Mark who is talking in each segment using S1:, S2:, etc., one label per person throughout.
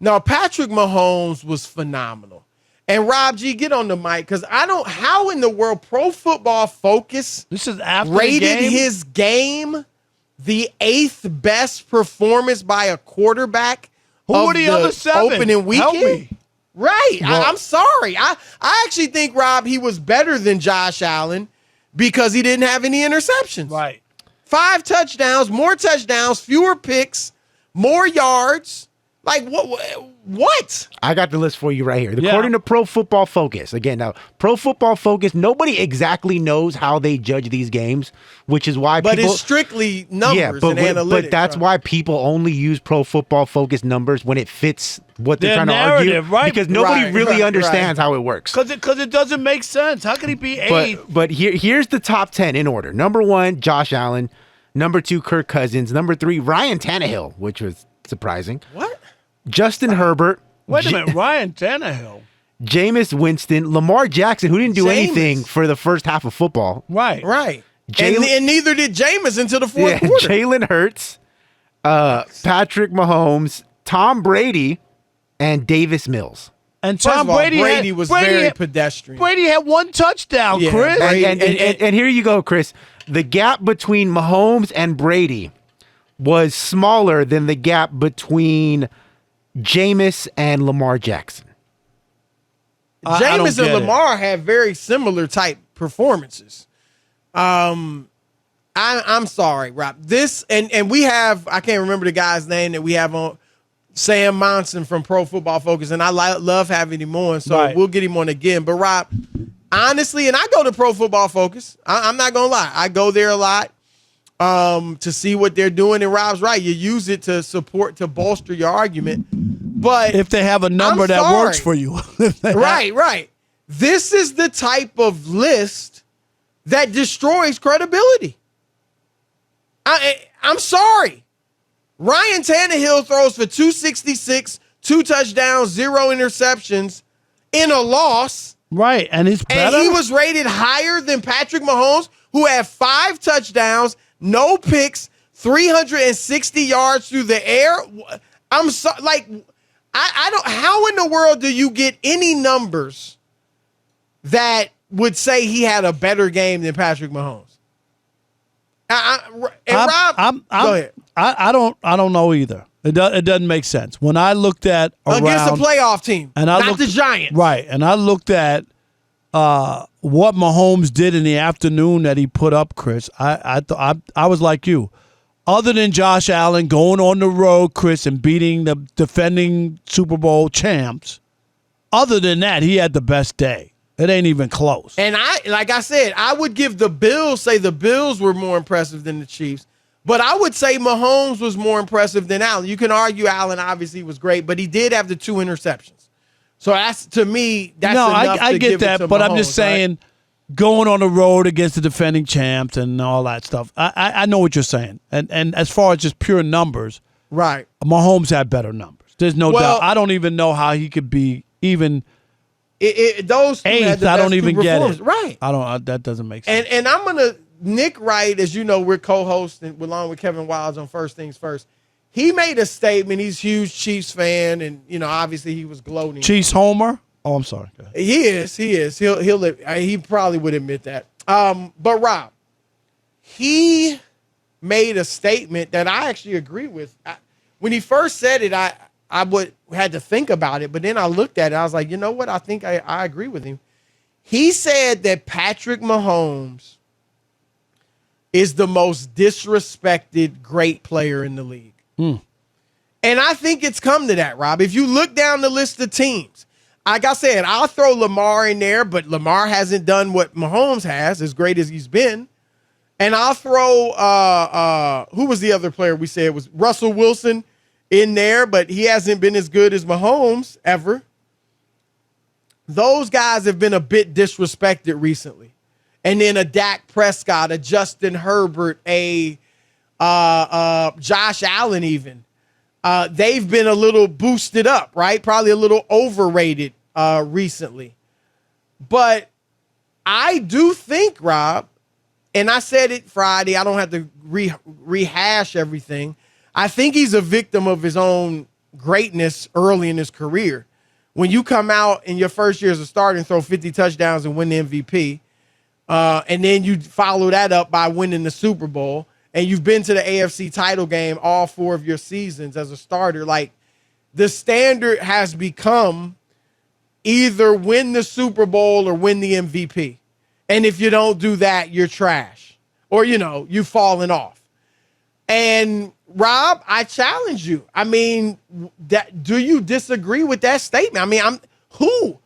S1: No, Patrick Mahomes was phenomenal. And Rob G, get on the mic because how in the world Pro Football Focus
S2: this is after
S1: rated his game the 8th best performance by a quarterback.
S2: Who were the other 7?
S1: Opening weekend?
S2: Help me.
S1: Right.
S2: Well,
S1: I'm sorry. I actually think, Rob, he was better than Josh Allen because he didn't have any interceptions.
S2: Right.
S1: 5 touchdowns, more touchdowns, fewer picks, more yards. Like, what?
S3: I got the list for you right here. According to Pro Football Focus, again, now, Pro Football Focus, nobody exactly knows how they judge these games, which is why
S1: But it's strictly numbers and analytics.
S3: But that's why people only use Pro Football Focus numbers when it fits what they're trying to argue.
S2: Right?
S3: Because nobody really understands how it works.
S2: Because it doesn't make sense. How can he be 8th?
S3: But here's the top 10 in order. Number 1, Josh Allen. Number 2, Kirk Cousins. Number 3, Ryan Tannehill, which was surprising.
S1: What?
S3: Justin Herbert.
S2: Wait a minute, Ryan Tannehill.
S3: Jameis Winston. Lamar Jackson, who didn't do anything for the first half of football.
S2: Right.
S1: And neither did Jameis until the fourth quarter.
S3: Jalen Hurts, Patrick Mahomes, Tom Brady, and Davis Mills.
S2: And Tom Brady
S1: was very pedestrian.
S2: Brady had 1 touchdown, Chris.
S3: And here you go, Chris. The gap between Mahomes and Brady was smaller than the gap between Jameis and Lamar Jackson.
S1: Jameis and Lamar have very similar type performances. I'm sorry, Rob. This and we have, I can't remember the guy's name that we have on, Sam Monson from Pro Football Focus, and I love having him on, so we'll get him on again. But Rob, honestly, and I go to Pro Football Focus. I'm not gonna lie, I go there a lot to see what they're doing. And Rob's right, you use it to bolster your argument. But
S2: if they have a number that works for you,
S1: right. This is the type of list that destroys credibility. I'm sorry. Ryan Tannehill throws for 266, 2 touchdowns, 0 interceptions in a loss.
S2: Right, and he's better.
S1: And he was rated higher than Patrick Mahomes, who had 5 touchdowns, no picks, 360 yards through the air. I'm sorry, like, I don't. How in the world do you get any numbers that would say he had a better game than Patrick Mahomes? Rob, go ahead.
S2: I don't know either. It doesn't make sense. When I looked at
S1: against a playoff team, and not the Giants,
S2: right? And I looked at what Mahomes did in the afternoon that he put up, Chris. I was like you. Other than Josh Allen going on the road, Chris, and beating the defending Super Bowl champs, other than that, he had the best day. It ain't even close.
S1: And like I said, I would give the Bills were more impressive than the Chiefs. But I would say Mahomes was more impressive than Allen. You can argue Allen obviously was great, but he did have the 2 interceptions. So that's, to me, that's enough
S2: I
S1: to
S2: get
S1: give
S2: that,
S1: it to
S2: but
S1: Mahomes,
S2: I'm just saying, going on the road against the defending champs and all that stuff. I know what you're saying. And as far as just pure numbers,
S1: right,
S2: Mahomes had better numbers. There's no doubt. I don't even know how he could be even
S1: those
S2: 8th. I don't even get it.
S1: Right.
S2: That doesn't make sense.
S1: And I'm gonna Nick Wright, as you know, we're co-hosting along with Kevin Wilds on First Things First. He made a statement. He's a huge Chiefs fan, and obviously he was gloating.
S2: Chiefs homer. Oh, I'm sorry.
S1: He is. He probably would admit that. But Rob, he made a statement that I actually agree with. When he first said it, I had to think about it, but then I looked at it. I was like, you know what? I think I agree with him. He said that Patrick Mahomes is the most disrespected great player in the league. And I think it's come to that, Rob. If you look down the list of teams, like I said, I'll throw Lamar in there, but Lamar hasn't done what Mahomes has, as great as he's been. And I'll throw, who was the other player we said was Russell Wilson in there, but he hasn't been as good as Mahomes ever. Those guys have been a bit disrespected recently. And then a Dak Prescott, a Justin Herbert, a Josh Allen even. They've been a little boosted up, right? Probably a little overrated recently. But I do think, Rob, and I said it Friday, I don't have to rehash everything. I think he's a victim of his own greatness early in his career. When you come out in your first year as a starter and throw 50 touchdowns and win the MVP, and then you follow that up by winning the Super Bowl, and you've been to the AFC title game all 4 of your seasons as a starter, like the standard has become either win the Super Bowl or win the MVP. And if you don't do that, you're trash or, you've fallen off. And Rob, I challenge you. I mean, do you disagree with that statement? I mean, who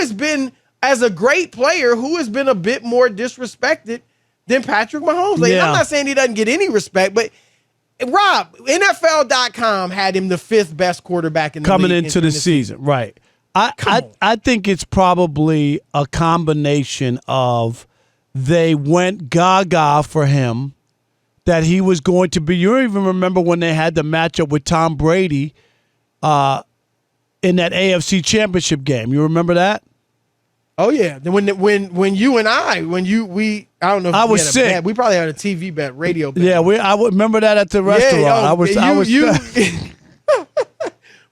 S1: has been, as a great player, who has been a bit more disrespected than Patrick Mahomes? Like, I'm not saying he doesn't get any respect, but Rob, NFL.com had him the 5th best quarterback in the
S2: coming
S1: league
S2: into the season. Right. I think it's probably a combination of they went gaga for him, that he was going to be. You don't even remember when they had the matchup with Tom Brady in that AFC Championship game. You remember that?
S1: Oh yeah, when you and I don't know if
S2: I was sick.
S1: Bet. We probably had a TV bet, radio bet.
S2: Yeah, I would remember that at the restaurant.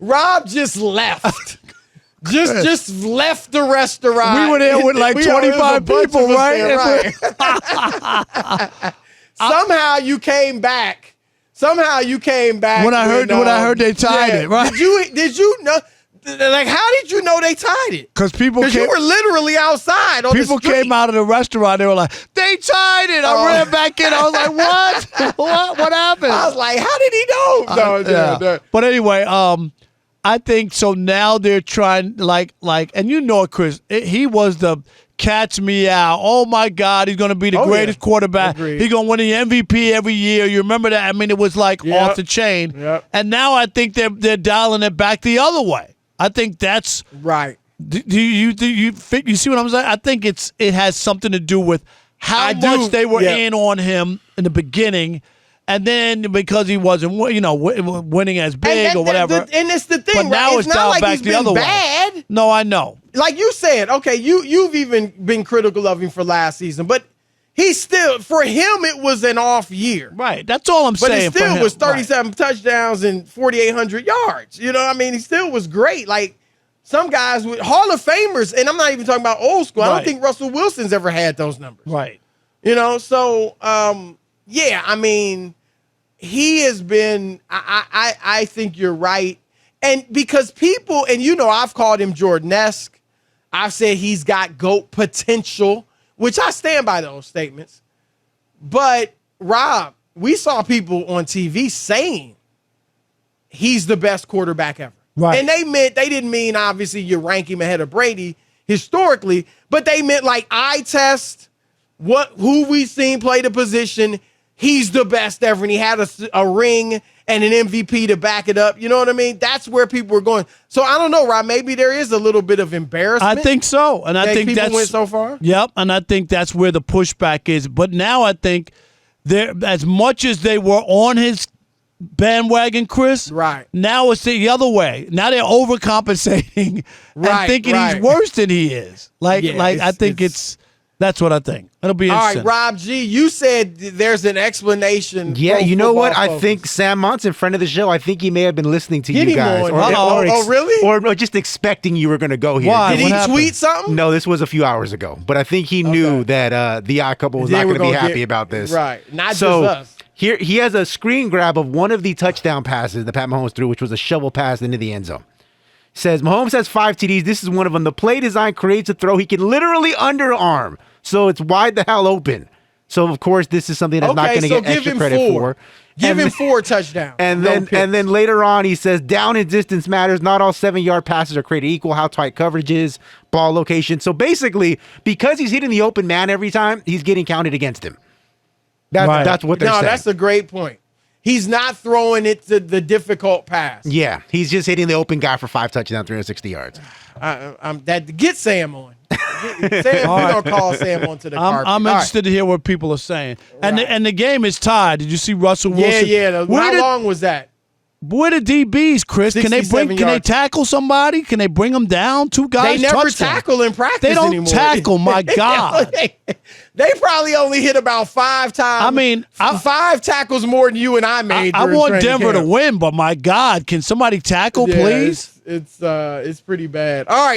S1: Rob just left. Just left the restaurant.
S2: We were there with like 25 people, right?
S1: Somehow you came back. When
S2: I heard they tied it, right?
S1: Did you know? Like, how did you know they tied it?
S2: Because you
S1: were literally outside on the street.
S2: People came out of the restaurant. They were like, they tied it. I ran back in. I was like, what? What happened?
S1: I was like, how did he know? No.
S2: But anyway, I think so. Now they're trying, and Chris, he was the catch me out. Oh my God, he's going to be the greatest quarterback.
S1: Agreed.
S2: He's going to win the MVP every year. You remember that? I mean, it was like off the chain.
S1: Yep.
S2: And now I think they're dialing it back the other way. I think that's
S1: right.
S2: Do you see what I'm saying? I think it has something to do with how much they were in on him in the beginning. And then because he wasn't, winning as big or whatever.
S1: And it's the thing,
S2: but
S1: right?
S2: Now
S1: it's
S2: it's
S1: not like
S2: back
S1: he's
S2: the
S1: been
S2: other
S1: bad.
S2: way. No, I know.
S1: Like you said, okay, you've even been critical of him for last season, but he's still, for him, it was an off year.
S2: Right. That's all I'm saying.
S1: But it still was 37 touchdowns and 4,800 yards. He still was great. Like some guys with Hall of Famers, and I'm not even talking about old school. I don't think Russell Wilson's ever had those numbers.
S2: Right.
S1: So, I mean, he has been, I think you're right. And because people, and I've called him Jordan-esque. I've said he's got GOAT potential, which I stand by those statements. But, Rob, we saw people on TV saying he's the best quarterback ever.
S2: Right.
S1: And they didn't mean, obviously, you rank him ahead of Brady historically, but they meant like eye test, who we've seen play the position. He's the best ever, and he had a ring and an MVP to back it up. You know what I mean? That's where people were going. So I don't know, Rob. Maybe there is a little bit of embarrassment.
S2: I think so, and I think
S1: people went so far.
S2: Yep, and I think that's where the pushback is. But now I think as much as they were on his bandwagon, Chris.
S1: Right.
S2: Now it's the other way. Now they're overcompensating and thinking he's worse than he is. I think that's what I think. It'll be interesting.
S1: All right, Rob G., you said there's an explanation.
S3: Yeah, you know what? I think Sam Monson, friend of the show, I think he may have been listening to you guys.
S1: Really?
S3: Or just expecting you were going to go here.
S2: Why?
S1: Did he tweet something?
S3: No, this was a few hours ago. But I think he knew that the odd couple was not going to be happy about this.
S1: Right. Not just us.
S3: Here he has a screen grab of one of the touchdown passes that Pat Mahomes threw, which was a shovel pass into the end zone. Says Mahomes has 5 TDs. This is one of them. The play design creates a throw he can literally underarm. So it's wide the hell open. So of course this is something that's not going to get extra credit for.
S1: Give him 4 touchdowns.
S3: And then later on he says down and distance matters. Not all 7-yard passes are created equal. How tight coverage is, ball location. So basically, because he's hitting the open man every time, he's getting counted against him. That's what they're saying.
S1: No, that's a great point. He's not throwing it to the difficult pass.
S3: Yeah, he's just hitting the open guy for 5 touchdowns, 360 yards.
S1: Get Sam on. We're gonna call Sam onto the carpet.
S2: I'm interested to hear what people are saying. And the game is tied. Did you see Russell Wilson?
S1: Yeah. How long was that?
S2: Where the DBs, Chris? Can they
S1: 67
S2: Can they
S1: yards.
S2: tackle somebody? Can they bring them down? Two guys.
S1: They never
S2: touchdown.
S1: tackle in practice
S2: They don't
S1: anymore.
S2: tackle. My God.
S1: They probably only hit about 5 times.
S2: I mean,
S1: 5 tackles more than you and I made.
S2: I
S1: during
S2: want
S1: training
S2: Denver
S1: camp.
S2: to win, but my God, can somebody tackle,
S1: Yeah,
S2: please?
S1: It's pretty bad. All right,